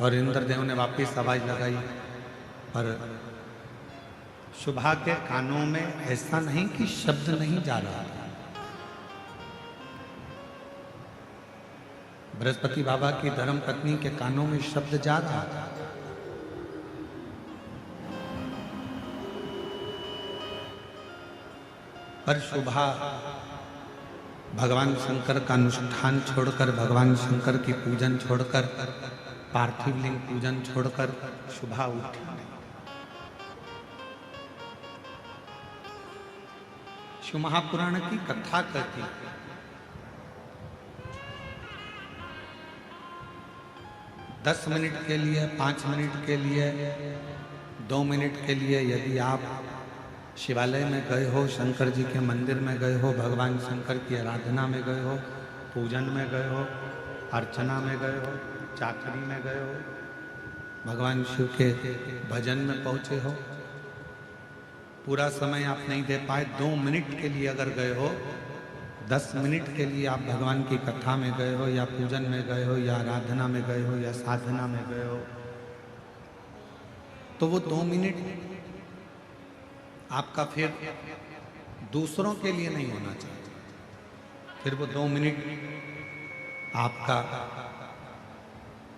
और इंद्रदेव ने वापिस आवाज लगाई, पर शुभा के कानों में ऐसा नहीं कि शब्द नहीं जा रहा था। बृहस्पति बाबा की धर्म पत्नी के कानों में शब्द जा रहा था, पर शुभा भगवान शंकर का अनुष्ठान छोड़कर, भगवान शंकर की पूजन छोड़कर, पार्थिव लिंग पूजन छोड़कर शुभा उठी नहीं। शिव महापुराण की कथा कहती है, 10 मिनट के लिए, 5 मिनट के लिए, 2 मिनट के लिए यदि आप शिवालय में गए हो, शंकर जी के मंदिर में गए हो, भगवान शंकर की आराधना में गए हो, पूजन में गए हो, अर्चना में गए हो, चाकरी में गए हो, भगवान शिव के भजन में पहुंचे हो, पूरा समय आप नहीं दे पाए, 2 मिनट के लिए अगर गए हो, 10 मिनट के लिए आप भगवान की कथा में गए हो, या पूजन में गए हो, या आराधना में गए हो, या साधना में गए हो, तो वो 2 मिनट आपका फिर दूसरों के लिए नहीं होना चाहिए। फिर वो 2 मिनट आपका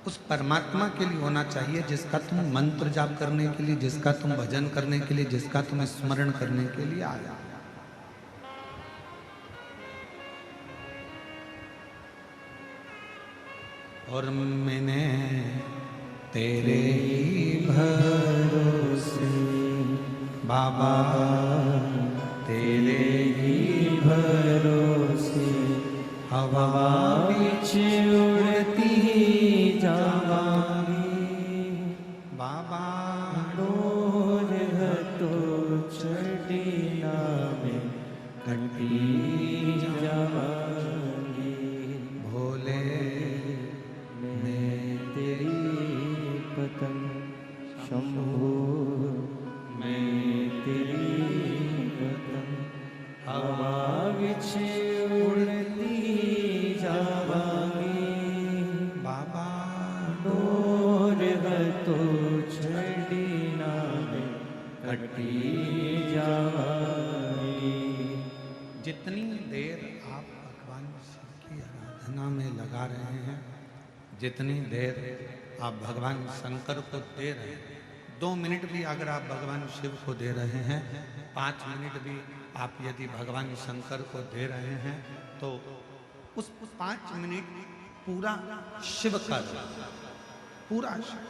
उस परमात्मा के लिए होना चाहिए जिसका तुम मंत्र जाप करने के लिए, जिसका तुम भजन करने के लिए, जिसका तुम स्मरण करने के लिए आया। और मैंने तेरे ही भरोसे बाबा, तेरे ही भरोसे हवा बीच उड़ती जावांगी, बाबा डोर तो चढ़ना में घंटी जावांगी, भोले मैं तेरी पतंग, शंभू हवा बिछ उड़ती जावांगी, बाबा डोर तो छड़ीना में कटी जावांगी। जितनी देर आप भगवान शिव की आराधना में लगा रहे हैं, जितनी देर आप भगवान शंकर को दे रहे हैं, 2 मिनट भी अगर आप भगवान शिव को दे रहे हैं, 5 मिनट भी आप यदि भगवान शंकर को दे रहे हैं, तो उस 5 मिनट पूरा शिव का, पूरा शिव।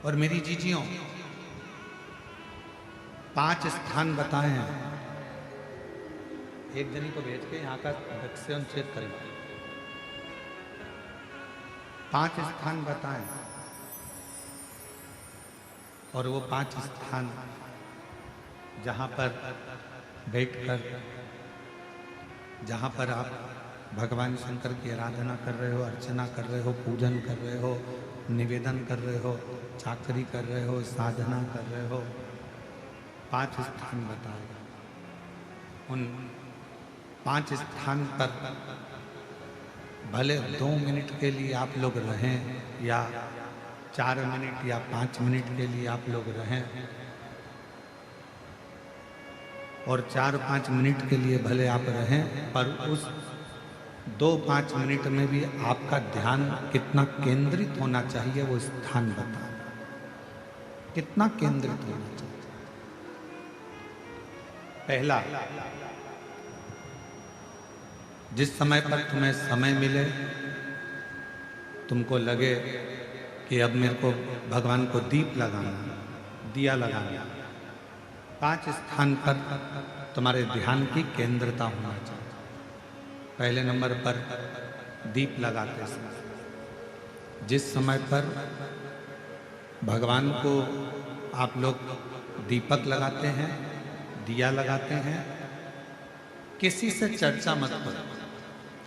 और मेरी जीजियों, 5 स्थान बताए हैं, एक जनी को भेज के यहाँ का वैक्सीन चेक करें। 5 स्थान बताएं, और वो 5 स्थान जहाँ पर बैठकर, जहाँ पर आप भगवान शंकर की आराधना कर रहे हो, अर्चना कर रहे हो, पूजन कर रहे हो, निवेदन कर रहे हो, चाकरी कर रहे हो, साधना कर रहे हो, 5 स्थान बताए। उन 5 स्थान पर भले 2 मिनट के लिए आप लोग रहें, या 4 मिनट या 5 मिनट के लिए आप लोग रहें, और 4-5 मिनट के लिए भले आप रहें, पर उस 2-5 मिनट में भी आपका ध्यान कितना केंद्रित होना चाहिए, वो स्थान बताएं, कितना केंद्रित होना चाहिए। पहला, जिस समय पर तुम्हें समय मिले, तुमको लगे कि अब मेरे को भगवान को दीप लगाना, दिया लगाना, 5 स्थान पर तुम्हारे ध्यान की केंद्रता होना चाहिए। पहले नंबर पर दीप लगाते समय, जिस समय पर भगवान को आप लोग दीपक लगाते हैं, दिया लगाते हैं, किसी से चर्चा मत करो,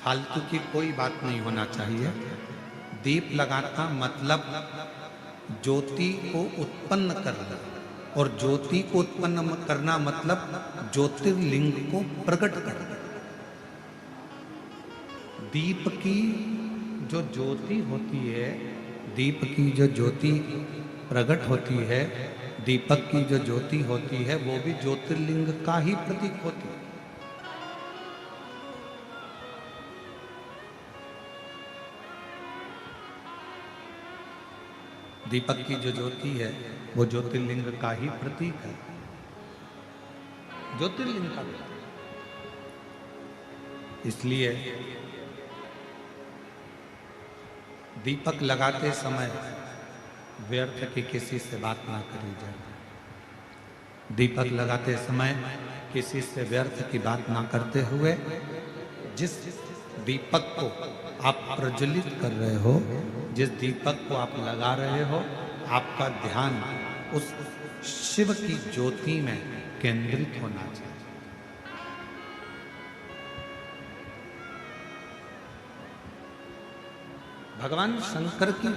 फालतू की कोई बात नहीं होना चाहिए। दीप लगाता मतलब ज्योति को उत्पन्न करना, और ज्योति को उत्पन्न करना मतलब ज्योतिर्लिंग को प्रकट करना। दीप की जो ज्योति होती है, दीप की जो ज्योति प्रकट होती है, दीपक की जो ज्योति होती है, वो भी ज्योतिर्लिंग का ही प्रतीक होती है। दीपक की जो ज्योति है वो ज्योतिर्लिंग का ही प्रतीक है, ज्योतिर्लिंग का प्रतीक। इसलिए दीपक लगाते समय व्यर्थ की किसी से बात ना करी जाए। दीपक लगाते समय किसी से व्यर्थ की बात ना करते हुए जिस दीपक को आप प्रज्वलित कर रहे हो, जिस दीपक को आप लगा रहे हो, आपका ध्यान उस शिव की ज्योति में केंद्रित होना चाहिए। भगवान शंकर की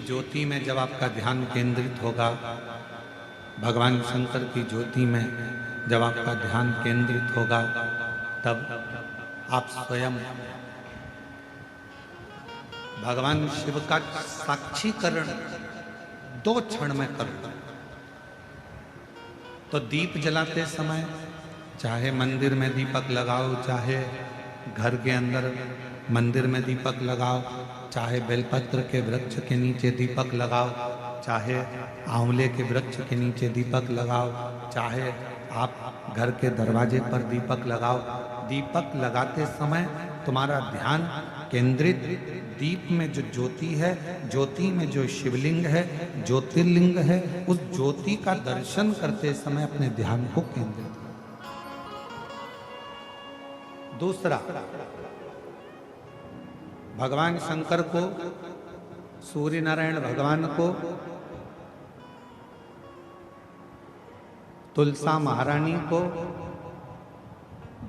ज्योति में जब आपका ध्यान केंद्रित होगा, भगवान शंकर की ज्योति में जब आपका ध्यान केंद्रित होगा, तब आप स्वयं भगवान शिव का साक्षीकरण 2 क्षण में कर लो। तो दीप जलाते समय चाहे मंदिर में दीपक लगाओ, चाहे घर के अंदर मंदिर में दीपक लगाओ, चाहे बेलपत्र के वृक्ष के नीचे दीपक लगाओ, चाहे आंवले के वृक्ष के नीचे दीपक लगाओ, चाहे आप घर के दरवाजे पर दीपक लगाओ। दीपक लगाते समय तुम्हारा ध्यान केंद्रित दीप में जो ज्योति है, ज्योति में जो शिवलिंग है, ज्योतिर्लिंग है, उस ज्योति का दर्शन करते समय अपने ध्यान को केंद्रित। दूसरा, भगवान शंकर को, सूर्य नारायण भगवान को, तुलसा महारानी को,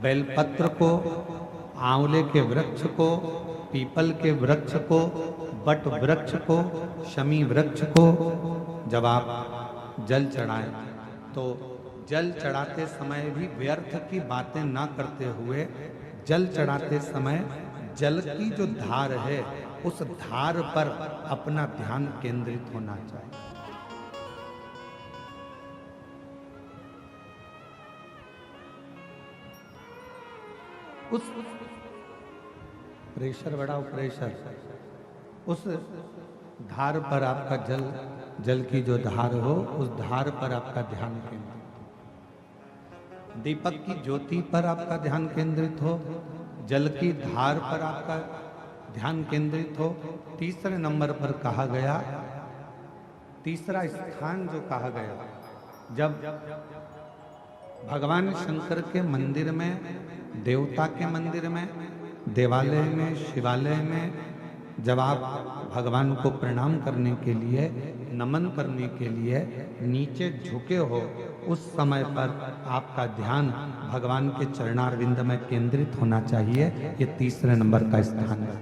बेलपत्र को, आंवले के वृक्ष को, पीपल के वृक्ष को, बट वृक्ष को, शमी वृक्ष को जब आप जल चढ़ाएं, तो जल चढ़ाते समय भी व्यर्थ की बातें ना करते हुए, जल चढ़ाते समय जल की जो धार है उस धार पर अपना ध्यान केंद्रित होना चाहिए। उस प्रेशर बढ़ाओ, प्रेशर, उस धार पर आपका जल की जो धार हो, उस धार पर आपका ध्यान केंद्रित। दीपक की ज्योति पर आपका ध्यान केंद्रित हो, जल की धार पर आपका ध्यान केंद्रित हो। तीसरे नंबर पर कहा गया, तीसरा स्थान जो कहा गया, जब भगवान शंकर के मंदिर में, देवता के मंदिर में, देवालय में, शिवालय में जब आप भगवान को प्रणाम करने के लिए, नमन करने के लिए नीचे झुके हो, उस समय पर आपका ध्यान भगवान के चरणारविंद में केंद्रित होना चाहिए। ये तीसरे नंबर का स्थान है।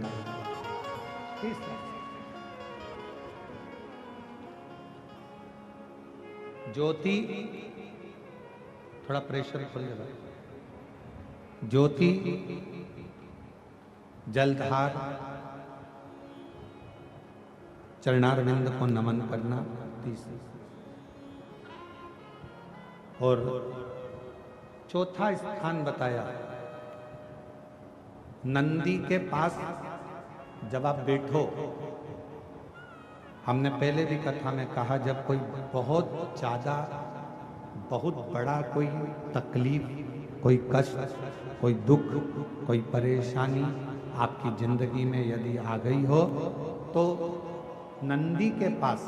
ज्योति, थोड़ा प्रेशर खोल दे, ज्योति, जलधार, चरणारविंद को नमन करना, तीसरी। और चौथा स्थान बताया, नंदी के पास जब आप बैठो। हमने पहले भी कथा में कहा, जब कोई बहुत ज्यादा, बहुत बड़ा कोई तकलीफ, कोई कष्ट, कोई दुख, कोई परेशानी आपकी जिंदगी में यदि आ गई हो, तो नंदी के पास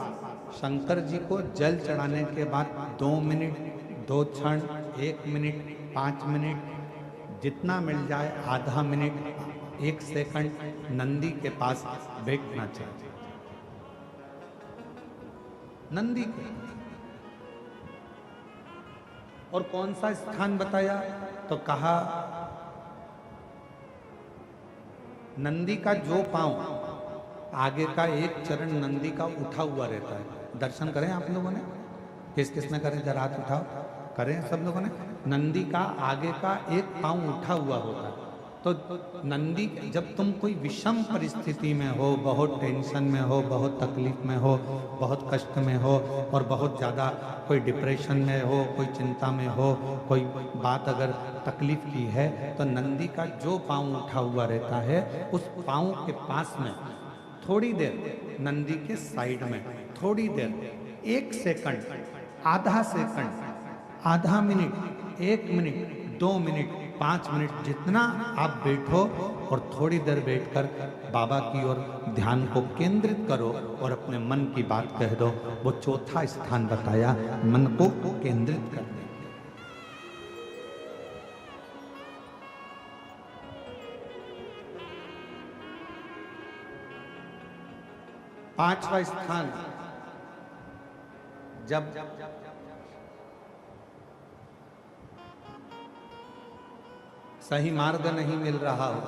शंकर जी को जल चढ़ाने के बाद 2 मिनट, 2 क्षण, 1 मिनट, 5 मिनट, जितना मिल जाए, आधा मिनट, 1 सेकंड नंदी के पास बैठना चाहिए। नंदी के, और कौन सा स्थान बताया, तो कहा नंदी का जो पांव, आगे का एक चरण नंदी का उठा हुआ रहता है। दर्शन करें आप लोगों ने, किस किस ने करें जरा हाथ उठाओ, करें सब लोगों ने। नंदी का आगे का एक पांव उठा हुआ होता है। तो नंदी, जब तुम कोई विषम परिस्थिति में हो, बहुत टेंशन में हो, बहुत तकलीफ में हो, बहुत कष्ट में हो, और बहुत ज़्यादा कोई डिप्रेशन में हो, कोई चिंता में हो, कोई बात अगर तकलीफ की है, तो नंदी का जो पांव उठा हुआ रहता है, उस पांव के पास में थोड़ी देर, नंदी के साइड में थोड़ी देर, 1 सेकंड, आधा सेकंड, आधा मिनट, 1 मिनट, 2 मिनट, 5 मिनट, जितना आप बैठो और थोड़ी देर बैठकर बाबा की ओर ध्यान को केंद्रित करो और अपने मन की बात कह दो। वो चौथा स्थान बताया, मन को केंद्रित करने। पांचवा स्थान, जब सही मार्ग नहीं मिल रहा हो,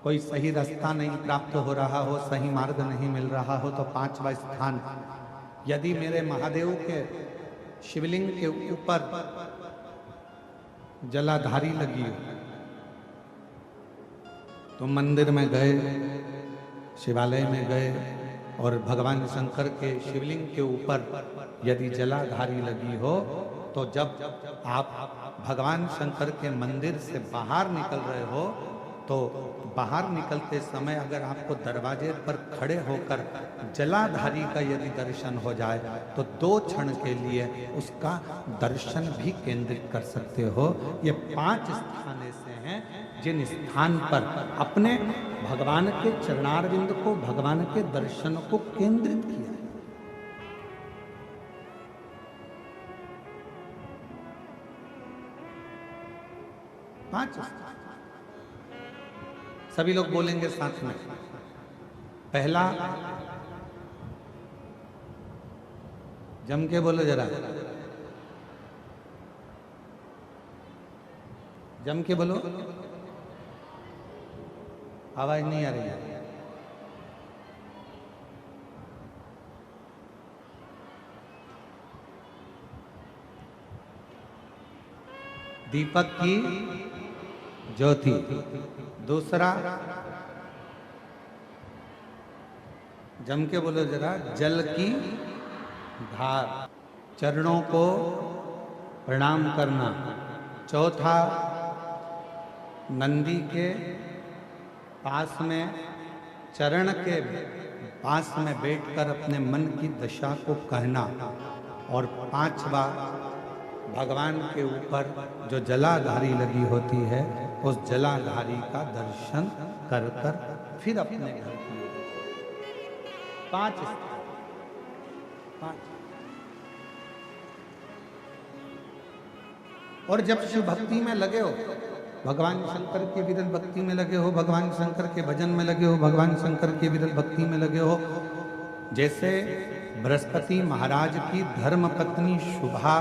कोई सही रास्ता नहीं प्राप्त हो रहा हो, सही मार्ग नहीं मिल रहा हो, तो पांचवा स्थान, यदि मेरे महादेव के शिवलिंग के ऊपर जलाधारी लगी हो, तो मंदिर में गए, शिवालय में गए और भगवान शंकर के शिवलिंग के ऊपर यदि जलाधारी लगी हो, तो जब आप भगवान शंकर के मंदिर से बाहर निकल रहे हो, तो बाहर निकलते समय अगर आपको दरवाजे पर खड़े होकर जलाधारी का यदि दर्शन हो जाए, तो 2 क्षण के लिए उसका दर्शन भी केंद्रित कर सकते हो। ये 5 स्थान ऐसे हैं जिन स्थान पर अपने भगवान के चरणारविंद को, भगवान के दर्शन को केंद्रित किया है। पांच सभी लोग बोलेंगे साथ में। पहला, जम के बोलो जरा, जम के बोलो, आवाज नहीं आ रही है। दीपक की ज्योति। दूसरा, जम के बोलो जरा, जल की धार, चरणों को प्रणाम करना। चौथा, नंदी के पास में, चरण के पास में बैठकर अपने मन की दशा को कहना। और पांचवा, भगवान के ऊपर जो जलाधारी लगी होती है, उस जलाधारी का दर्शन कर कर फिर अपने घर की। 5 और जब शिव भक्ति में लगे हो, भगवान शंकर के विरल भक्ति में लगे हो, भगवान शंकर के भजन में लगे हो, भगवान शंकर के विरल भक्ति में लगे हो, जैसे बृहस्पति महाराज की धर्म पत्नी शुभा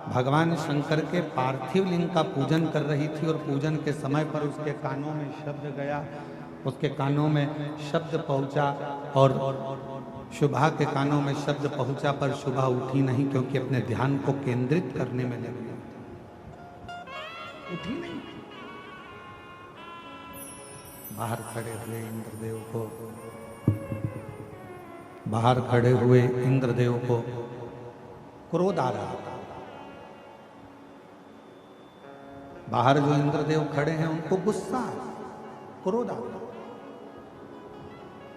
भगवान शंकर के पार्थिव लिंग का पूजन कर रही थी, और पूजन के समय पर उसके कानों में शब्द गया, उसके कानों में शब्द पहुंचा, और शुभा के कानों में शब्द पहुंचा, पर शुभा उठी नहीं, क्योंकि अपने ध्यान को केंद्रित करने में लगी, उठी नहीं। बाहर खड़े हुए इंद्रदेव को, बाहर खड़े हुए इंद्रदेव को क्रोध आ रहा था। बाहर जो इंद्रदेव खड़े हैं उनको गुस्सा, क्रोध आ रहा।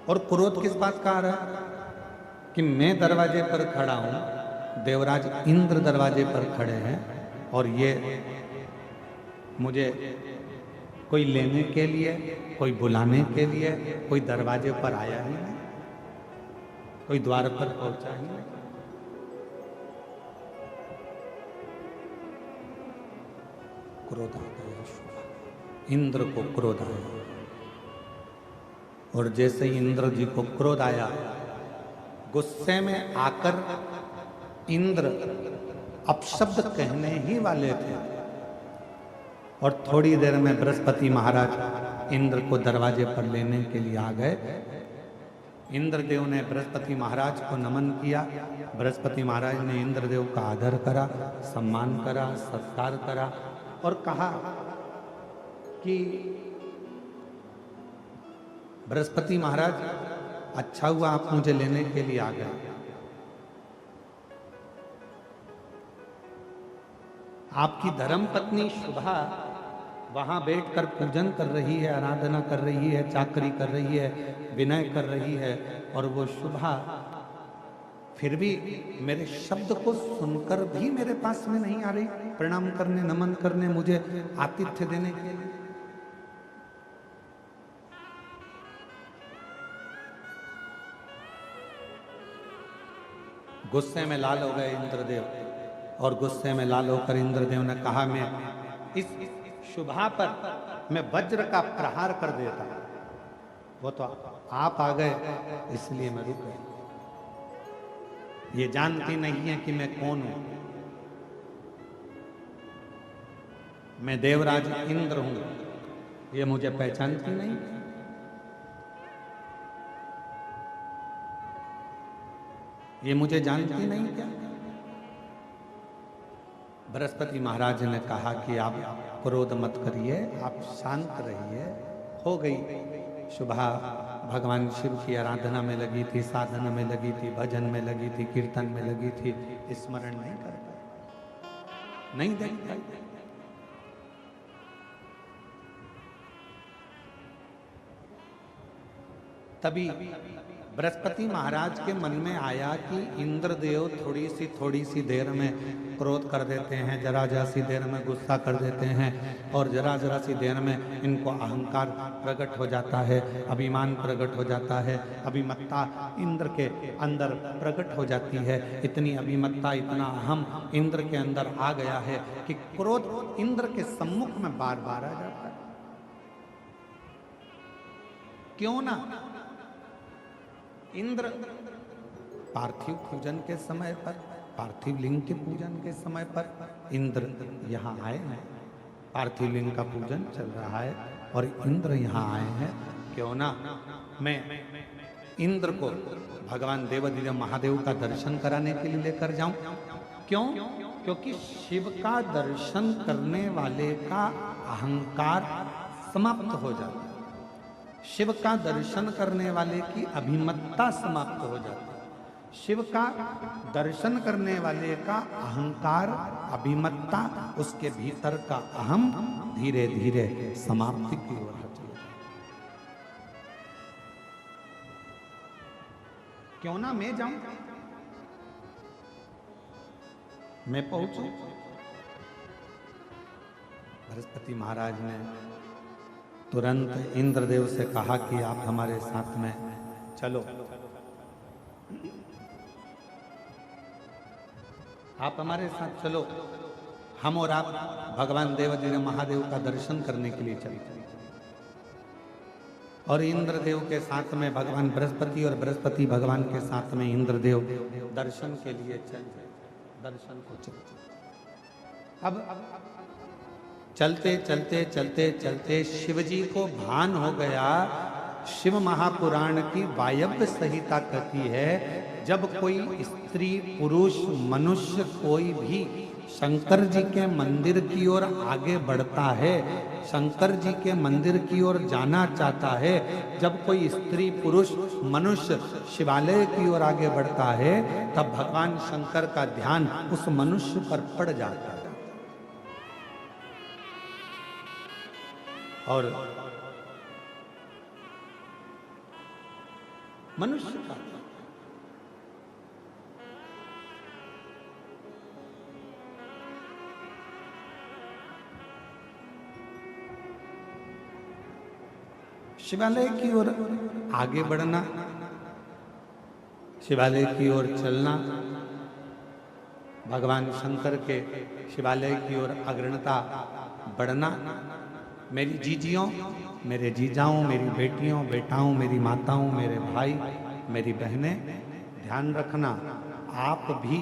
और क्रोध किस बात का आ रहा है? कि मैं दरवाजे पर खड़ा हूं, देवराज इंद्र दरवाजे पर खड़े हैं, और ये मुझे कोई लेने के लिए, कोई बुलाने के लिए, कोई दरवाजे पर आया ही नहीं, कोई द्वार पर पहुंचा ही नहीं। क्रोध आ गया, इंद्र को क्रोध आया। और जैसे ही इंद्र जी को क्रोध आया, गुस्से में आकर इंद्र अपशब्द कहने ही वाले थे, और थोड़ी देर में बृहस्पति महाराज इंद्र को दरवाजे पर लेने के लिए आ गए, इंद्रदेव ने बृहस्पति महाराज को नमन किया। बृहस्पति महाराज ने इंद्रदेव का आदर करा, सम्मान करा, सत्कार करा और कहा कि बृहस्पति महाराज, अच्छा हुआ आप मुझे लेने के लिए आ गए। आपकी धर्मपत्नी शुभा वहां बैठकर पूजन कर रही है, आराधना कर रही है, चाकरी कर रही है, विनय कर रही है, और वो शुभा फिर भी मेरे शब्द को सुनकर भी मेरे पास में नहीं आ रही, प्रणाम करने, नमन करने, मुझे आतिथ्य देने के लिए। गुस्से में लाल हो गए इंद्रदेव, और गुस्से में लाल होकर इंद्रदेव ने कहा, मैं इस शुभा पर मैं वज्र का प्रहार कर देता। वो तो आप आ गए इसलिए मैं रुक गई। ये जानती नहीं है कि मैं कौन हूं। मैं देवराज इंद्र हूं, ये मुझे पहचानती नहीं। ये मुझे जानती नहीं क्या? बृहस्पति महाराज ने कहा कि आप क्रोध मत करिए, आप शांत रहिए। हो गई शुभा भगवान शिव की आराधना में लगी थी, साधना में लगी थी, भजन में लगी थी, कीर्तन में लगी थी, स्मरण नहीं कर पाई, नहीं देख पाई। तभी बृहस्पति महाराज के मन में आया कि इंद्रदेव थोड़ी सी देर में क्रोध कर देते हैं, जरा सी देर में गुस्सा कर देते हैं, और जरा सी देर में इनको अहंकार प्रकट हो जाता है, अभिमान प्रकट हो जाता है, अभिमत्ता इंद्र के अंदर प्रकट हो जाती है। इतनी अभिमत्ता, इतना अहम इंद्र के अंदर आ गया है कि क्रोध इंद्र के सम्मुख में बार बार आ जाता है। क्यों ना इंद्र पार्थिव पूजन के समय पर, पार्थिव लिंग के पूजन के समय पर इंद्र यहाँ आए हैं, पार्थिव लिंग का पूजन चल रहा है और इंद्र यहाँ आए हैं। क्यों ना मैं इंद्र को भगवान देवाधिदेव महादेव का दर्शन कराने के लिए लेकर जाऊं। क्यों? क्योंकि शिव का दर्शन करने वाले का अहंकार समाप्त हो जाता है, शिव का दर्शन करने वाले की अभिमत्ता समाप्त हो जाती है, शिव का दर्शन करने वाले का अहंकार, अभिमत्ता, उसके भीतर का अहम धीरे धीरे समाप्ति की ओर हट जाता है। क्यों ना मैं जाऊं, मैं पहुंचूं। बृहस्पति महाराज ने तुरंत इंद्रदेव से कहा कि आप हमारे साथ में चलो, आप हमारे साथ चलो, हम और आप भगवान देवाधिदेव महादेव का दर्शन करने के लिए चले। और इंद्रदेव के साथ में भगवान बृहस्पति और बृहस्पति भगवान के साथ में इंद्रदेव दर्शन के लिए चले, दर्शन को चले। अब चलते चलते चलते चलते शिवजी को भान हो गया। शिव महापुराण की वायव्य संहिता कहती है, जब कोई स्त्री, पुरुष, मनुष्य कोई भी शंकर जी के मंदिर की ओर आगे बढ़ता है, शंकर जी के मंदिर की ओर जाना चाहता है, जब कोई स्त्री, पुरुष, मनुष्य शिवालय की ओर आगे बढ़ता है, तब भगवान शंकर का ध्यान उस मनुष्य पर पड़ जाता है। और मनुष्य का शिवालय की ओर आगे बढ़ना, शिवालय की ओर चलना, भगवान शंकर के शिवालय की ओर अग्रणता बढ़ना। मेरी जीजियों, मेरे जीजाओं, मेरी बेटियों, बेटाओं, मेरी माताओं, मेरे भाई, मेरी बहनें, ध्यान रखना, आप भी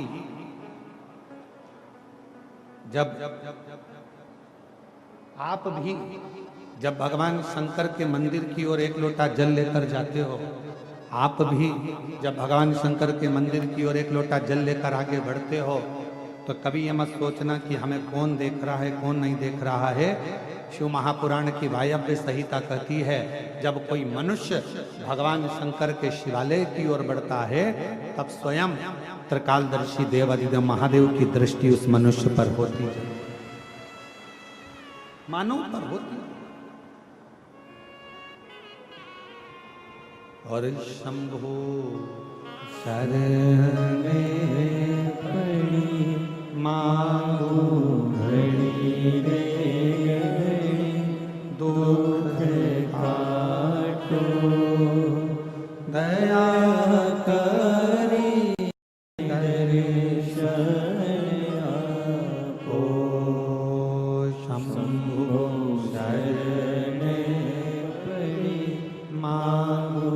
जब भगवान शंकर के मंदिर की ओर एक लोटा जल लेकर जाते हो, आप भी जब भगवान शंकर के मंदिर की ओर एक लोटा जल लेकर आगे बढ़ते हो तो कभी ये मत सोचना कि हमें कौन देख रहा है कौन नहीं देख रहा है। शिव महापुराण की वायव्य संहिता कहती है जब कोई मनुष्य भगवान शंकर के शिवालय की ओर बढ़ता है तब स्वयं त्रिकालदर्शी देवादिदेव महादेव की दृष्टि उस मनुष्य पर होती है, मानव पर होती है। और शंभो शरण में पड़ी मांगो घड़ी रे घड़ी दुख काटो दया करी दर्शन आपो। शंभो शरण पड़ी मांगो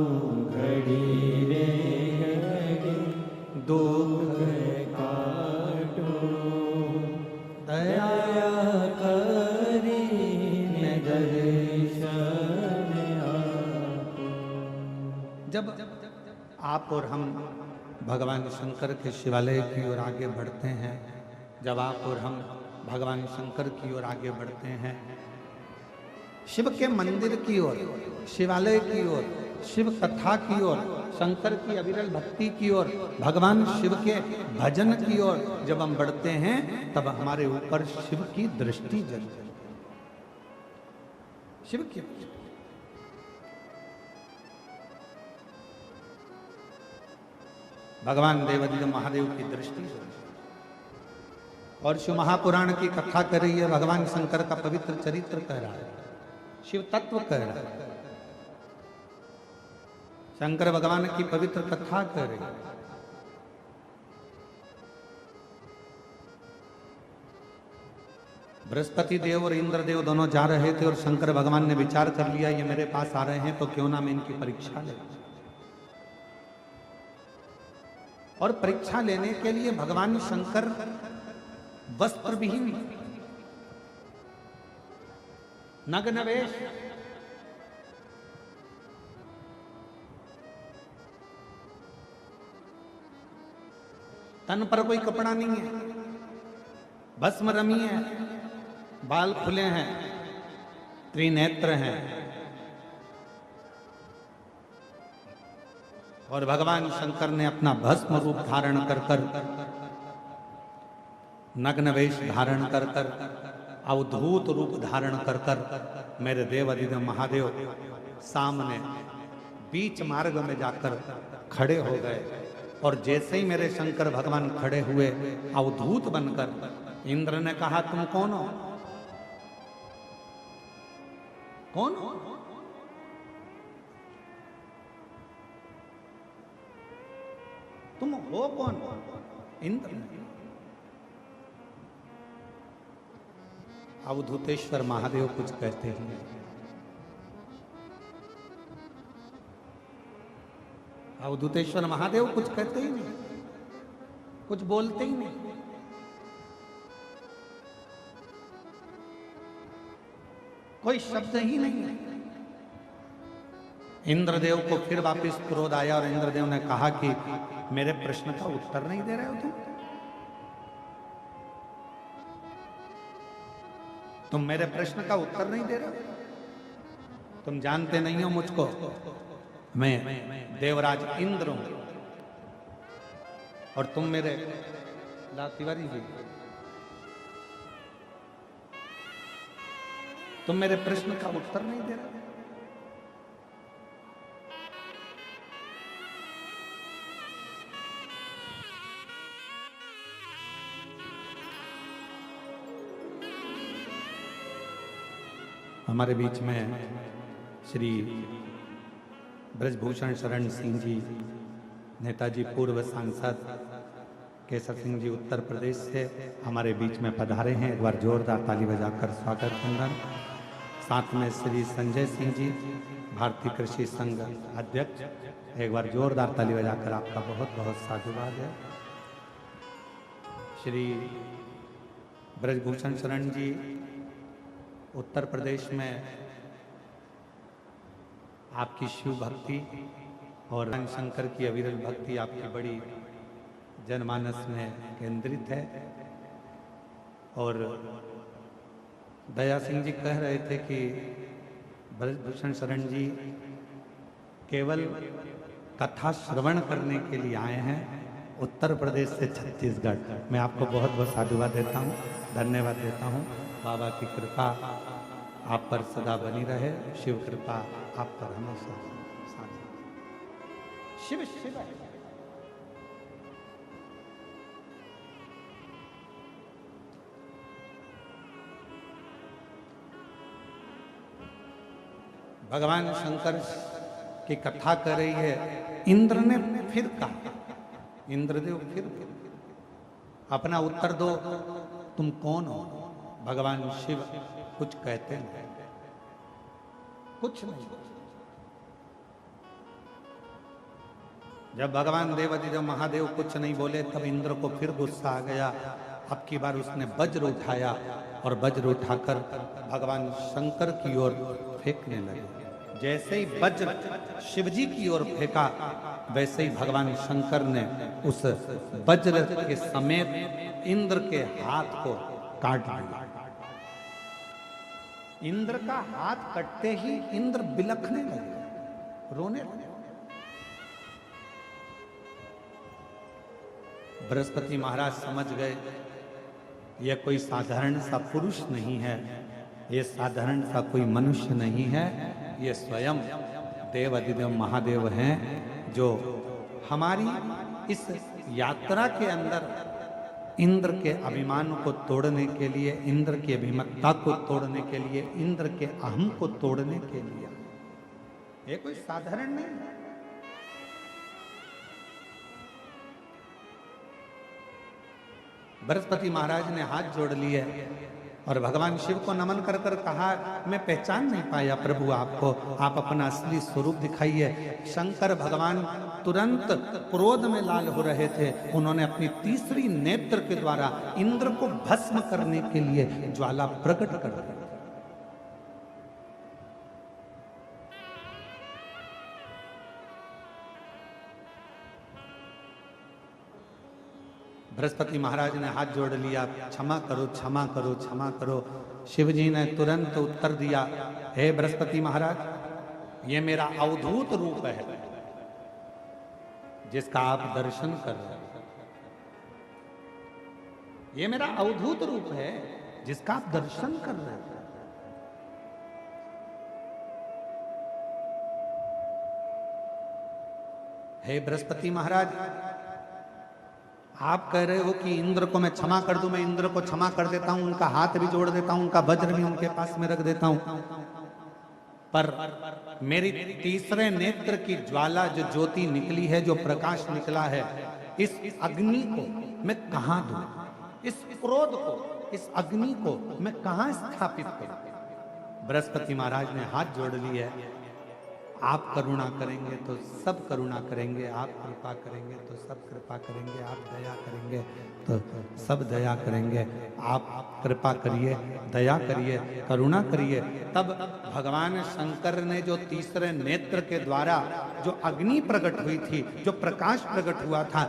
घड़ी रे घड़ी दुख काटो दया करी दर्शन आपो। जब आप और हम भगवान शंकर के शिवालय की ओर आगे बढ़ते हैं, जब आप और हम भगवान शंकर की ओर आगे बढ़ते हैं, शिव के मंदिर की ओर, शिवालय की ओर, शिव कथा की ओर, शंकर की अविरल भक्ति की ओर, भगवान शिव के भजन की ओर जब हम बढ़ते हैं तब हमारे ऊपर शिव की दृष्टि जलती है। शिव की भगवान देवादिदेव महादेव की दृष्टि और शिव महापुराण की कथा कर रही है, भगवान शंकर का पवित्र चरित्र कह रहा है, शिव तत्व कह रहा है, शंकर भगवान की पवित्र कथा कह रही है। बृहस्पति देव और इंद्र देव दोनों जा रहे थे और शंकर भगवान ने विचार कर लिया ये मेरे पास आ रहे हैं तो क्यों ना मैं इनकी परीक्षा ले। और परीक्षा लेने के लिए भगवान शंकर वस्त्र विहीन नग्न वेश तन पर कोई कपड़ा नहीं है, भस्म रमी है, बाल खुले हैं, त्रिनेत्र हैं और भगवान शंकर ने अपना भस्म रूप धारण कर कर, नग्न वेश धारण कर कर, अवधूत रूप धारण कर कर मेरे देवादिदेव महादेव सामने बीच मार्ग में जाकर खड़े हो गए। और जैसे ही मेरे शंकर भगवान खड़े हुए अवधूत बनकर, इंद्र ने कहा तुम कौन हो? कौन हो? तुम हो कौन? इंद्र ने। अवधूतेश्वर महादेव कुछ कहते हैं। अवधूतेश्वर महादेव कुछ कहते ही नहीं, कुछ बोलते ही नहीं। कोई शब्द ही नहीं है। इंद्रदेव को फिर वापस क्रोध आया और इंद्रदेव ने कहा कि मेरे प्रश्न का उत्तर नहीं दे रहे हो तुम मेरे प्रश्न का उत्तर नहीं दे रहे हो। तुम जानते नहीं हो मुझको, मैं देवराज इंद्र हूं और तुम मेरे तिवारी जी, तुम मेरे प्रश्न का उत्तर नहीं दे रहे। हमारे बीच में श्री ब्रजभूषण शरण सिंह जी, नेताजी पूर्व सांसद केसर सिंह जी उत्तर प्रदेश से हमारे बीच में पधारे हैं। एक बार जोरदार ताली बजाकर स्वागत वंदन। साथ में श्री संजय सिंह जी, भारतीय कृषि संघ अध्यक्ष, एक बार जोरदार ताली बजाकर आपका बहुत बहुत साधुवाद है। श्री ब्रजभूषण शरण जी उत्तर प्रदेश में आपकी शिव भक्ति और शंकर की अविरल भक्ति आपकी बड़ी जनमानस में केंद्रित है। और दया सिंह जी कह रहे थे कि ब्रजभूषण शरण जी केवल कथा श्रवण करने के लिए आए हैं उत्तर प्रदेश से छत्तीसगढ़। मैं आपको बहुत बहुत साधुवाद देता हूँ, धन्यवाद देता हूँ। बाबा की कृपा आप पर सदा बनी रहे, शिव कृपा आप पर हमेशा साथ। शिव शिव भगवान शंकर की कथा कर रही है। इंद्र ने फिर कहा, इंद्रदेव फिर अपना उत्तर दो, तुम कौन हो? भगवान शिव कुछ कहते नहीं, कुछ नहीं। जब भगवान देवाधिदेव महादेव कुछ नहीं बोले तब इंद्र को फिर गुस्सा आ गया। अब की बार उसने वज्र उठाया और वज्र उठाकर भगवान शंकर की ओर फेंकने लगे। जैसे ही वज्र शिवजी की ओर फेंका वैसे ही भगवान शंकर ने उस वज्र के समेत इंद्र के हाथ को काट दिया। इंद्र का हाथ कटते ही इंद्र बिलखने लगे, रोने लगे। बृहस्पति महाराज समझ गए यह कोई साधारण सा पुरुष नहीं है, ये साधारण सा कोई मनुष्य नहीं है, ये स्वयं देव अधिदेव महादेव हैं जो हमारी इस यात्रा के अंदर इंद्र के अभिमान को तोड़ने के लिए, इंद्र की अभिमत्ता को तोड़ने के लिए, इंद्र के अहम को तोड़ने के लिए। ये कोई साधारण नहीं है। बृहस्पति महाराज ने हाथ जोड़ लिए और भगवान शिव को नमन कर कर कहा, मैं पहचान नहीं पाया प्रभु आपको, आप अपना असली स्वरूप दिखाइए। शंकर भगवान तुरंत क्रोध में लाल हो रहे थे। उन्होंने अपनी तीसरी नेत्र के द्वारा इंद्र को भस्म करने के लिए ज्वाला प्रकट कर दी। बृहस्पति महाराज ने हाथ जोड़ लिया, क्षमा करो क्षमा करो क्षमा करो। शिव जी ने तुरंत उत्तर दिया, हे बृहस्पति महाराज, ये मेरा अवधूत रूप है जिसका आप दर्शन कर रहे हैं। ये मेरा अवधूत रूप है जिसका आप दर्शन कर रहे हैं। हे बृहस्पति महाराज, आप कह रहे हो कि इंद्र को मैं क्षमा कर दूं, मैं इंद्र को क्षमा कर देता हूं, उनका हाथ भी जोड़ देता हूं, उनका वज्र भी उनके पास में रख देता हूं, पर मेरी तीसरे नेत्र की ज्वाला जो ज्योति निकली है, जो प्रकाश निकला है, इस अग्नि को मैं कहां दूं? इस क्रोध को, इस अग्नि को मैं कहां स्थापित करूं? बृहस्पति महाराज ने हाथ जोड़ लिए, आप करुणा करेंगे तो सब करुणा करेंगे, आप कृपा करेंगे तो सब कृपा करेंगे, आप दया करेंगे तो सब दया करेंगे। आप कृपा करिए, दया करिए, करुणा करिए। तब भगवान शंकर ने जो तीसरे नेत्र के द्वारा जो अग्नि प्रकट हुई थी, जो प्रकाश प्रकट हुआ था,